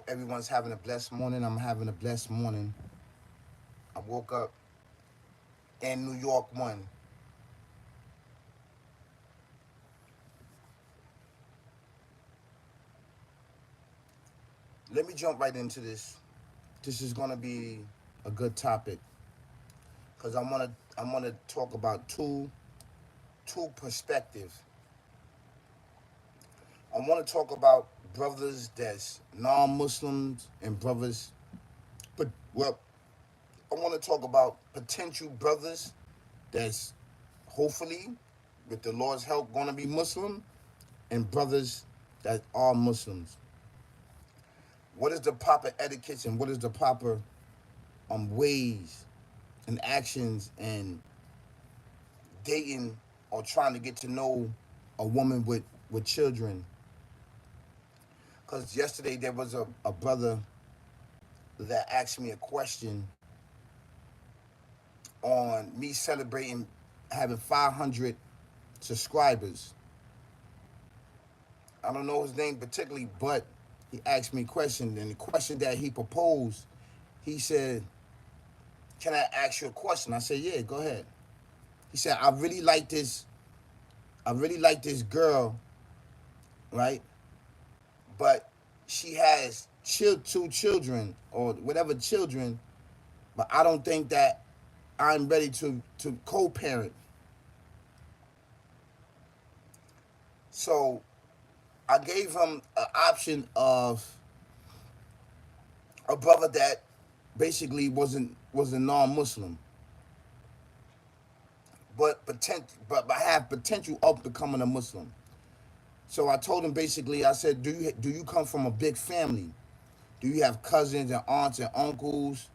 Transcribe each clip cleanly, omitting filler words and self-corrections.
everyone's having a blessed morning. I'm having a blessed morning. I woke up in New York one. Let me jump right into this. This is gonna be a good topic because I wanna talk about two perspectives. I want to talk about brothers that's non-Muslims and brothers, but well, I want to talk about potential brothers that's hopefully, with the Lord's help, gonna be Muslim, and brothers that are Muslims. What is the proper etiquette and what is the proper ways and actions and dating or trying to get to know a woman with children? Because yesterday there was a brother that asked me a question on me celebrating having 500 subscribers. I don't know his name particularly, but he asked me a question, and the question that he proposed, he said, "Can I ask you a question?" I said, "Yeah, go ahead." He said, "I really like this. I really like this girl, right? But she has two children or whatever children, but I don't think that I'm ready to co-parent." So I gave him an option of a brother that basically was a non-Muslim, but have potential of becoming a Muslim. So I told him basically, I said, do you come from a big family? Do you have cousins and aunts and uncles?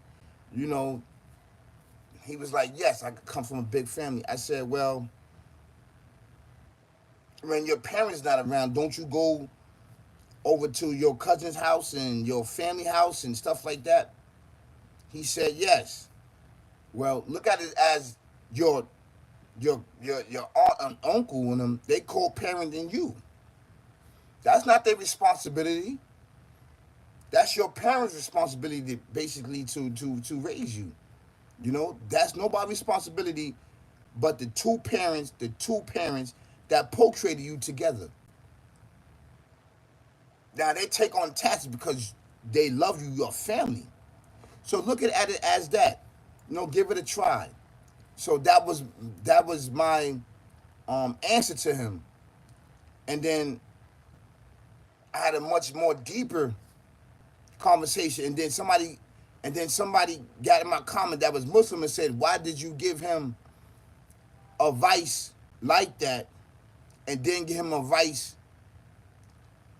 You know, he was like, yes, I come from a big family. I said, well, when your parents not around, don't you go over to your cousin's house and your family house and stuff like that? He said, yes. Well, look at it as your your aunt and uncle and them, they co-parenting you. That's not their responsibility. That's your parents' responsibility to basically to raise you. You know, that's nobody's responsibility but the two parents that portrayed you together. Now they take on taxes because they love you, your family. So look at it as that. You know, give it a try. So that was my answer to him. And then I had a much more deeper conversation. And then somebody got in my comment that was Muslim and said, "Why did you give him advice like that, and then give him advice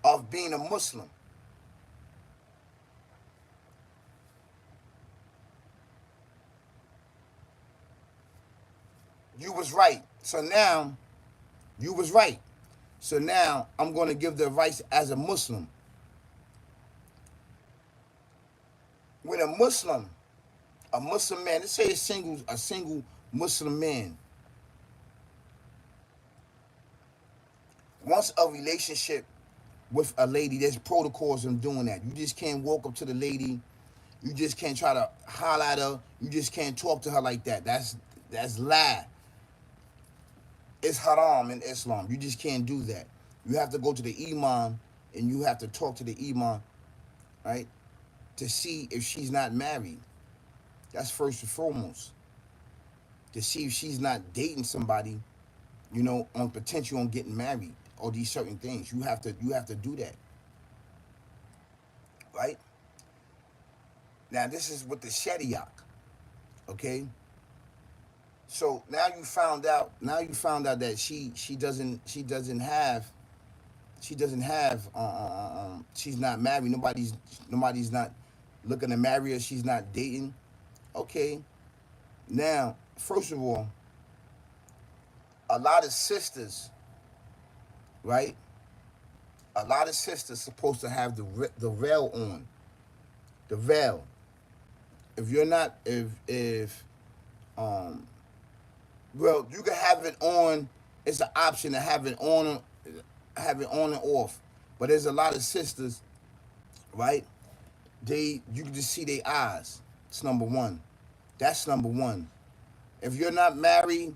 of being a Muslim?" You was right. So now you was right. So now I'm going to give the advice as a Muslim. When a Muslim man, let's say a single Muslim man wants a relationship with a lady, there's protocols in doing that. You just can't walk up to the lady. You just can't try to holler at her. You just can't talk to her like that. That's lie. It's haram in Islam. You just can't do that. You have to go to the imam and you have to talk to the imam, right, to see if she's not married. That's first and foremost. To see if she's not dating somebody, on potential on getting married or these certain things. You have to do that, right? Now this is with the Sharia, okay? So now you found out that she's not married. Nobody's not looking to marry her. She's not dating. Okay. Now, first of all, a lot of sisters, right? A lot of sisters supposed to have the veil on. The veil. If you're not, if well, you can have it on. It's an option to have it on and off. But there's a lot of sisters, right? You can just see their eyes. It's number one. That's number one. If you're not married,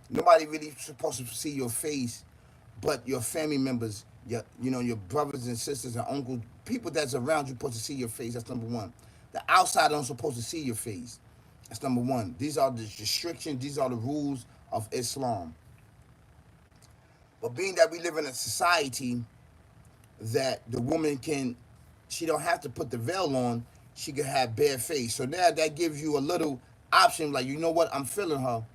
nobody really supposed to see your face, but your family members, your brothers and sisters and uncles, people that's around you supposed to see your face. That's number one. The outside don't supposed to see your face. That's number one. These are the restrictions. These are the rules of Islam. But being that we live in a society that the woman she don't have to put the veil on, she can have bare face. So now that gives you a little option, like, you know what, I'm feeling her.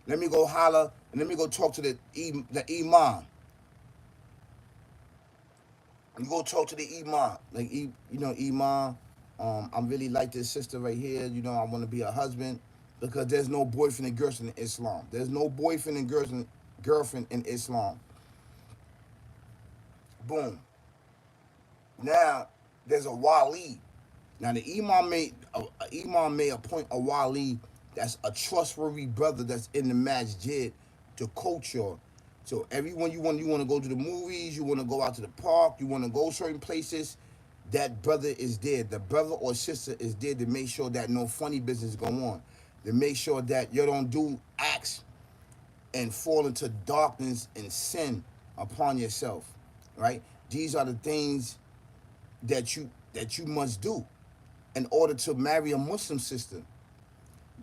Let me go holler and let me go talk to the imam. You go talk to the imam, like, imam. I really like this sister right here. I want to be a husband, because there's no boyfriend and girlfriend in Islam. There's no boyfriend and girlfriend in Islam. Boom. Now there's a wali. Now the imam may appoint a wali that's a trustworthy brother that's in the masjid to coach you. So everyone you want to go to the movies, you want to go out to the park, you want to go certain places, that brother is there. The brother or sister is there to make sure that no funny business go on. To make sure that you don't do acts and fall into darkness and sin upon yourself. Right? These are the things that you must do in order to marry a Muslim sister.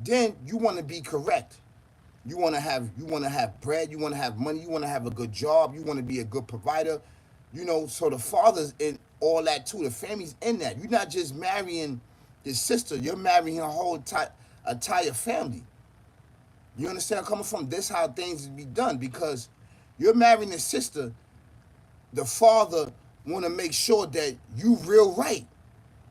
Then you want to be correct. You want to have bread, you want to have money, you want to have a good job, you want to be a good provider. So the father's in all that too. The family's in that. You're not just marrying the sister, you're marrying her whole entire family. You understand where I'm coming from? This is how things be done, because you're marrying the sister. The father want to make sure that you real right,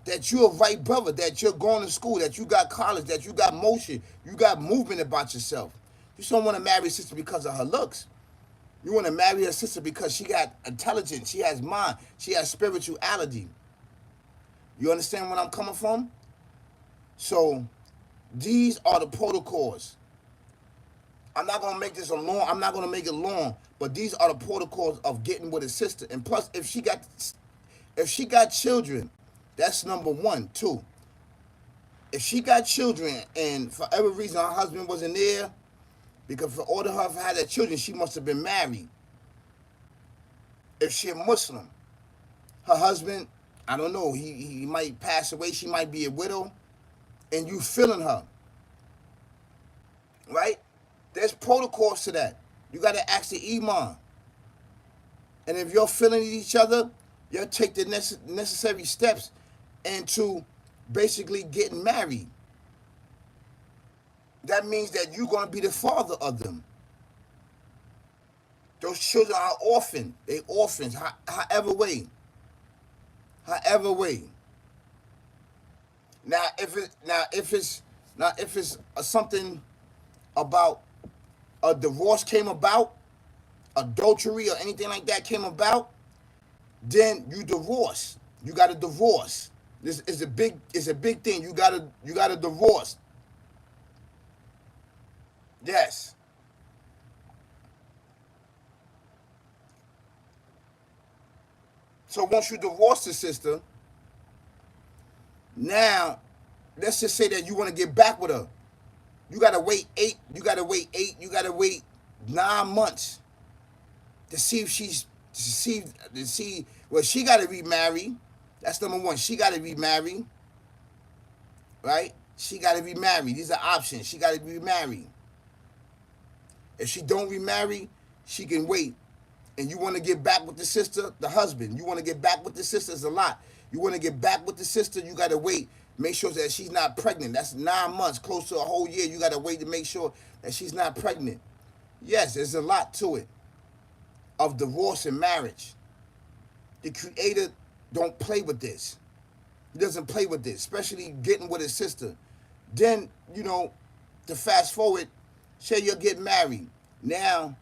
that you're a right brother, that you're going to school, that you got college, that you got motion, you got movement about yourself. You just don't want to marry a sister because of her looks. You want to marry a sister because she got intelligence, she has mind, she has spirituality. You understand where I'm coming from? So these are the protocols. I'm not going to make this I'm not going to make it long, but these are the protocols of getting with a sister. And plus, if she got children, that's number one, too. If she got children and for every reason her husband wasn't there, because for order her to have that children, she must have been married. If she a Muslim, her husband, I don't know, he might pass away, she might be a widow, and you feeling her. Right? There's protocols to that. You got to ask the imam. And if you're feeling each other, you'll take the necessary steps into basically getting married. That means that you're going to be the father of them. Those children are orphaned. They orphans, however way. However way. Now, if it's something about a divorce came about, adultery or anything like that came about, then you divorce. You got to divorce. This is a big thing. You got to divorce. Yes. So once you divorce the sister, now let's just say that you want to get back with her. You gotta wait 9 months to see if well, she gotta remarry. That's number one. She gotta remarry. Right? She gotta remarry. These are options. She gotta remarry. If she don't remarry, she can wait. And you want to get back with the sister, the husband. You want to get back with the sister, is a lot. You want to get back with the sister, you gotta wait. Make sure that she's not pregnant. That's 9 months, close to a whole year. You got to wait to make sure that she's not pregnant. Yes, there's a lot to it of divorce and marriage. The Creator don't play with this. He doesn't play with this, especially getting with his sister. Then, to fast forward, say you'll get married. Now,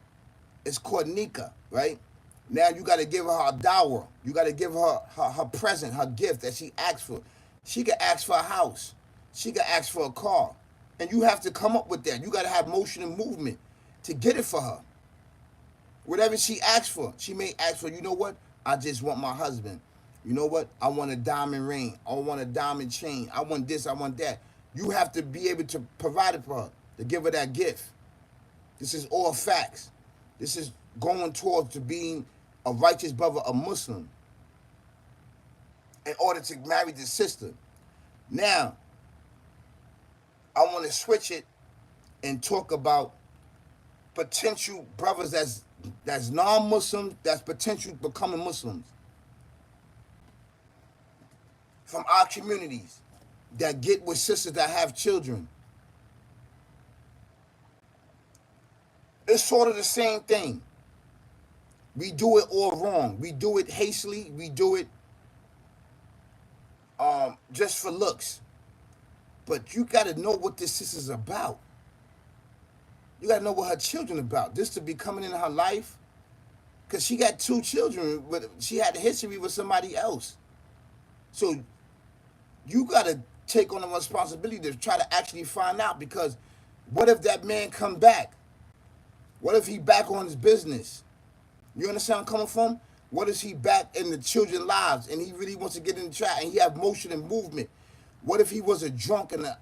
it's called nikah, right? Now you got to give her a dower. You got to give her her present, her gift that she asked for. She could ask for a house. She could ask for a car. And you have to come up with that. You got to have motion and movement to get it for her. Whatever she asks for, she may ask for, you know what? I just want my husband. You know what? I want a diamond ring. I want a diamond chain. I want this. I want that. You have to be able to provide it for her, to give her that gift. This is all facts. This is going towards to being a righteous brother, a Muslim, in order to marry the sister. Now, I want to switch it and talk about potential brothers that's non-Muslim, that's potential becoming Muslims from our communities that get with sisters that have children. It's sort of the same thing. We do it all wrong. We do it hastily. We do it just for looks. But you got to know what this sister's about. You got to know what her children about. This to be coming into her life. Because she got 2 children, but she had a history with somebody else. So you got to take on the responsibility to try to actually find out, because what if that man come back? What if he back on his business? You understand where I'm coming from? What if he back in the children's lives and he really wants to get in the trap and he have motion and movement? What if he was a drunk and an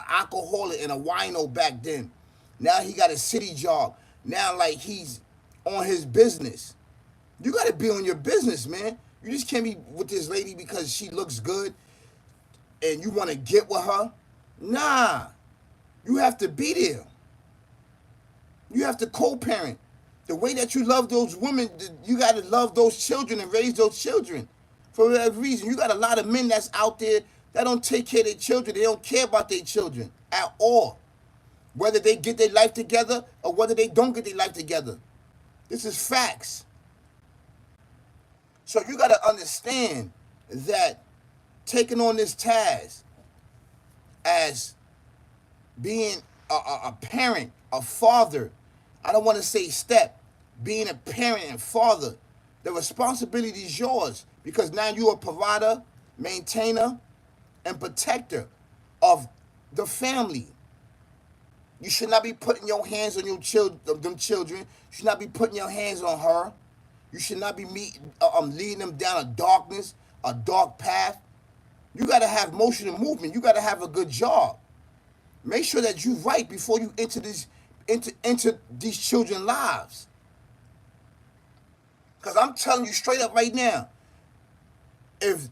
alcoholic and a wino back then? Now he got a city job. Now like he's on his business. You got to be on your business, man. You just can't be with this lady because she looks good and you want to get with her. Nah, you have to be there. You have to co-parent. The way that you love those women, you got to love those children and raise those children. For that reason, you got a lot of men that's out there that don't take care of their children. They don't care about their children at all. Whether they get their life together or whether they don't get their life together. This is facts. So you got to understand that taking on this task as being a parent, a father, I don't want to say step, being a parent and father, the responsibility is yours, because now you're a provider, maintainer, and protector of the family. You should not be putting your hands on your them children. You should not be putting your hands on her. You should not be leading them down a darkness, a dark path. You got to have motion and movement. You got to have a good job. Make sure that you right before you enter these children's lives. Because I'm telling you straight up right now, if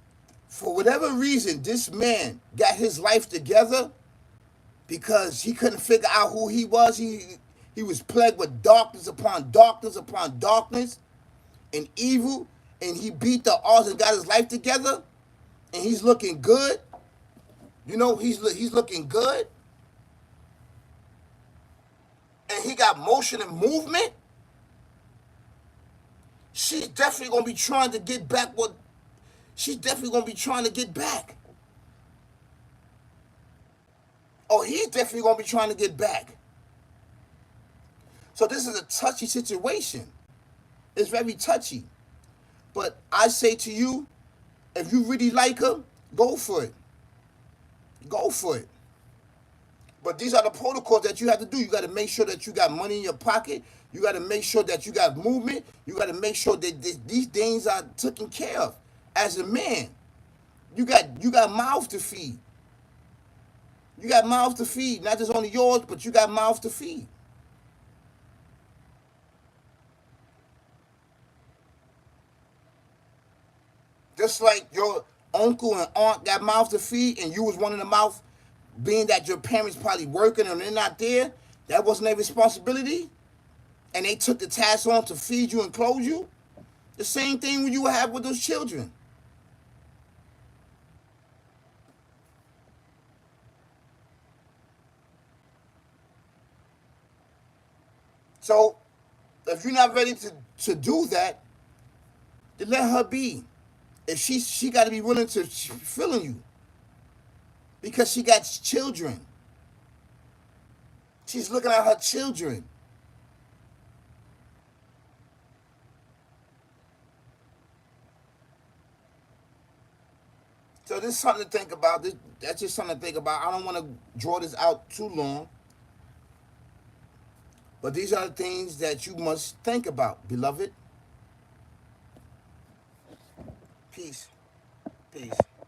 for whatever reason this man got his life together because he couldn't figure out who he was, he was plagued with darkness upon darkness upon darkness and evil, and he beat the odds and got his life together, and he's looking good. You know, he's looking good. And he got motion and movement. She's definitely going to be trying to get back what... She's definitely going to be trying to get back. Oh, he's definitely going to be trying to get back. So this is a touchy situation. It's very touchy. But I say to you, if you really like her, go for it. Go for it. But these are the protocols that you have to do. You got to make sure that you got money in your pocket. You got to make sure that you got movement. You got to make sure that these things are taken care of. As a man, you got mouths to feed. You got mouths to feed. Not just only yours, but you got mouths to feed. Just like your uncle and aunt got mouths to feed and you was one of the mouth, being that your parents probably working and they're not there, that wasn't their responsibility, and they took the task on to feed you and clothe you. The same thing you would have with those children. So if you're not ready to do that, then let her be. If she got to be willing to fulfill you, because she got children. She's looking at her children. So this is something to think about. That's just something to think about. I don't want to draw this out too long. But these are the things that you must think about, beloved. Peace. Peace.